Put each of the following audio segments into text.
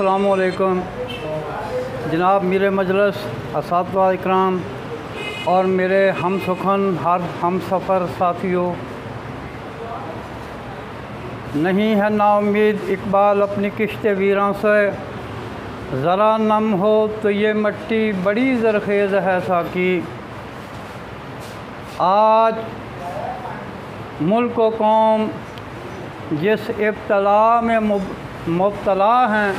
अस्सलामुअलैकुम जनाब मीर मजलिस असातिज़ा इकराम और मेरे हम सुखन हम सफ़र साथियों। नहीं है नाउम्मीद इकबाल अपनी किश्ते वीरां से, ज़रा नम हो तो ये मिट्टी बड़ी ज़रखेज़ है साकी। आज मुल्क व कौम जिस इब्तला में मुब्तला हैं,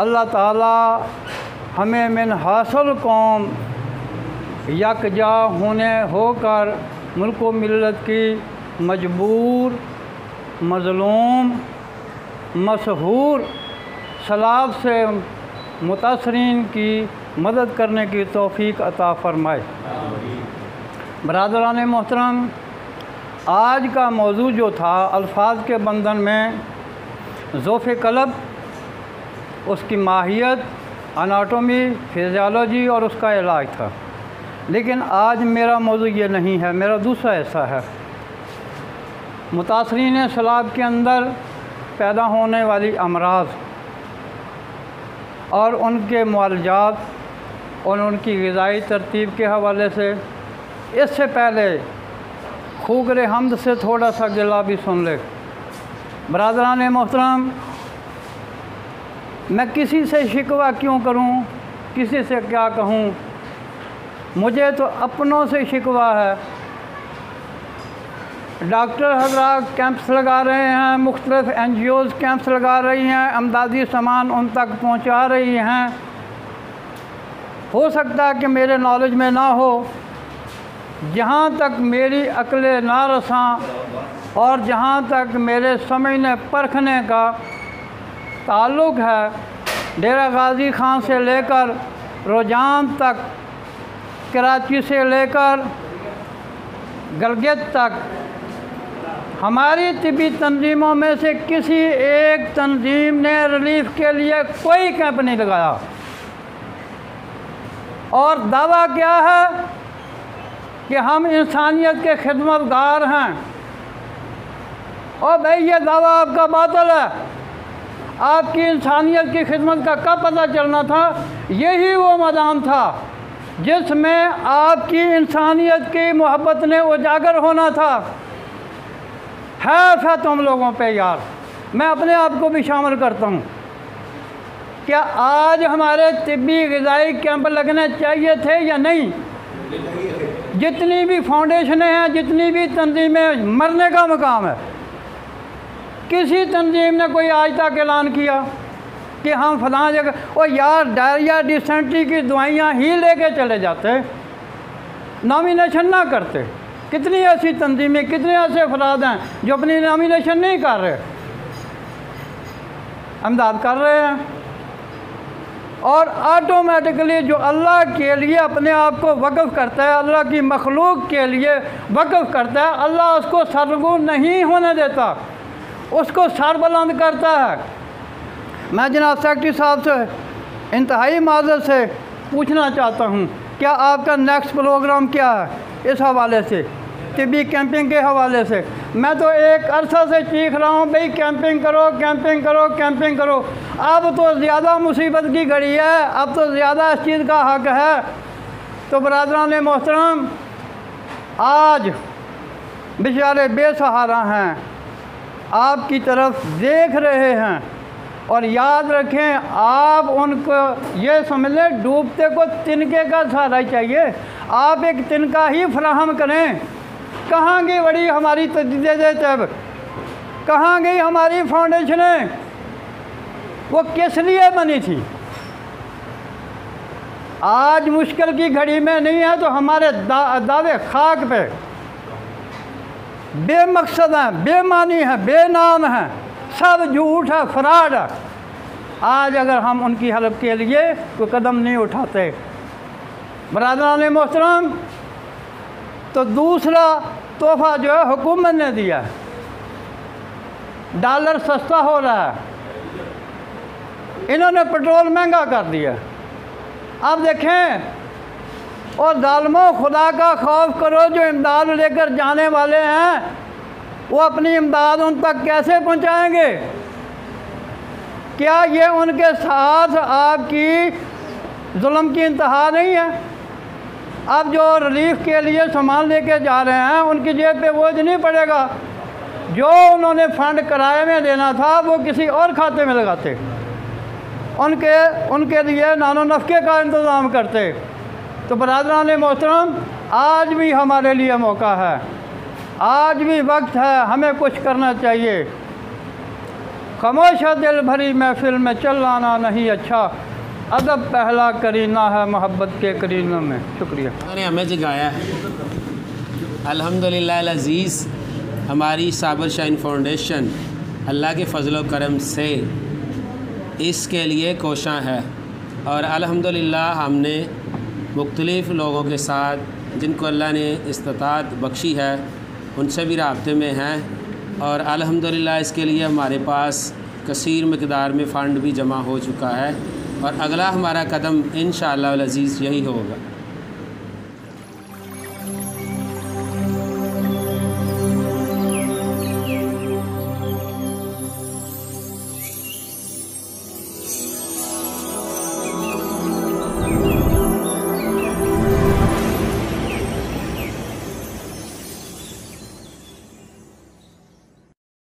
अल्लाह ताला हमें मिन हासिल कौम यकजा होने होकर मुल्क व मिल्लत की मजबूर, मज़लूम, मशहूर सलाब से मुतासरीन की मदद करने की तौफ़ीक अता फ़रमाए। बरादरान मोहतरम, आज का मौजू जो था अल्फाज के बंधन में ज़ौफ़ क़ल्ब, उसकी माहियत, अनाटोमी, फिज़ियोलॉजी और उसका इलाज था। लेकिन आज मेरा मौजू ये नहीं है, मेरा दूसरा हिस्सा है मुतासरीन सलाब के अंदर पैदा होने वाली अमराज़ और उनके मुआलजात और उनकी ग़िज़ाई तरतीब के हवाले से। इससे पहले खूगर हमद से थोड़ा सा गिला भी सुन ले। बरादरान मोहतरम, मैं किसी से शिकवा क्यों करूं, किसी से क्या कहूं, मुझे तो अपनों से शिकवा है। डॉक्टर हज़रात कैंप्स लगा रहे हैं, मुख्तलिफ़ NGOs कैंप्स लगा रही हैं, अमदादी सामान उन तक पहुंचा रही हैं। हो सकता है कि मेरे नॉलेज में ना हो। जहाँ तक मेरी अक्ल ना रसां और जहाँ तक मेरे समझने परखने का ताल्लुक़ है, डेरा गाज़ी ख़ान से लेकर रोजान तक, कराची से लेकर गलगित तक, हमारी तिबी तंजीमों में से किसी एक तंजीम ने रिलीफ़ के लिए कोई कैंप नहीं लगाया। और दावा क्या है कि हम इंसानियत के खिदमतगार हैं। और भाई ये दावा आपका बातिल है। आपकी इंसानियत की खिदमत का कब पता चलना था? यही वो मैदान था जिसमें आपकी इंसानियत की मोहब्बत ने उजागर होना था। है तुम लोगों पे यार, मैं अपने आप को भी शामिल करता हूँ। क्या आज हमारे तिब्बी ग़िज़ाई कैंप लगने चाहिए थे या नहीं? जितनी भी फाउंडेशनें हैं, जितनी भी तंजीमें, मरने का मकाम है। किसी तंजीम ने कोई आज तक ऐलान किया कि हम फलां जगह, और यार डायरिया डिसेंट्री की दवाइयाँ ही लेके चले जाते, नॉमिनेशन ना करते। कितनी ऐसी तंजीमें, कितने ऐसे अफराद हैं जो अपनी नॉमिनेशन नहीं कर रहे, इमदाद कर रहे हैं। और ऑटोमेटिकली जो अल्लाह के लिए अपने आप को वक़्फ़ करता है, अल्लाह की मखलूक के लिए वक़्फ़ करता है, अल्लाह उसको सरगू नहीं होने देता, उसको सर बुलंद करता है। मैं जनाब सेक्रेटरी साहब से इंतहाई माज़रत से पूछना चाहता हूँ, क्या आपका नेक्स्ट प्रोग्राम क्या है इस हवाले से, तिब्बी कैंपिंग के हवाले से? मैं तो एक अरसा से चीख रहा हूँ भाई कैंपिंग करो, कैंपिंग करो, कैंपिंग करो। अब तो ज़्यादा मुसीबत की घड़ी है, अब तो ज़्यादा इस चीज़ का हक़ है। तो बरादरान मोहतरम, आज बेचारे बेसहारा हैं, आपकी तरफ देख रहे हैं। और याद रखें, आप उनको ये समझ लें, डूबते को तिनके का सहारा चाहिए। आप एक तिनका ही फराहम करें। कहाँ गई बड़ी हमारी तजदीद तब, कहाँ गई हमारी फाउंडेशनें? वो किस लिए बनी थी? आज मुश्किल की घड़ी में नहीं है तो हमारे दावे खाक पे बेमकसद हैं, बेमानी हैं, बेनाम हैं, सब झूठ है, फ्रॉड है। आज अगर हम उनकी हेल्प के लिए कोई कदम नहीं उठाते, बरादरान मोहतरम, तो दूसरा तोहफ़ा जो है हुकूमत ने दिया है। डॉलर सस्ता हो रहा है, इन्होंने पेट्रोल महंगा कर दिया। अब देखें, और जालिमों, खुदा का खौफ करो, जो इमदाद लेकर जाने वाले हैं वो अपनी इमदाद उन तक कैसे पहुंचाएंगे? क्या ये उनके साथ आपकी जुल्म की इंतहा नहीं है? अब जो रिलीफ के लिए सामान लेके जा रहे हैं उनकी जेब पे बोझ नहीं पड़ेगा। जो उन्होंने फ़ंड किराए में देना था वो किसी और खाते में लगाते, उनके लिए नानो नफ़के का इंतज़ाम करते। तो बरादरान मोहतरम, आज भी हमारे लिए मौका है, आज भी वक्त है, हमें कुछ करना चाहिए। खामोश दिल भरी महफिल में चल आना नहीं अच्छा, अदब पहला करीना है मोहब्बत के करीनों में। शुक्रिया। उन्होंने हमें जगाया है। अल्हम्दुलिल्लाह अज़ीज़, हमारी साबिर शाइन फाउंडेशन अल्लाह के फ़ज़ल व करम से इसके लिए कोशां है और अल्हम्दुलिल्लाह हमने मुख्तलिफ़ लोगों के साथ जिनको अल्लाह ने इस्तात बख्शी है उनसे भी राब्ते में हैं और अल्हम्दुलिल्लाह इसके लिए हमारे पास कसीर मकदार में फ़ंड भी जमा हो चुका है और अगला हमारा कदम इंशाअल्लाह अज़ीज़ यही होगा।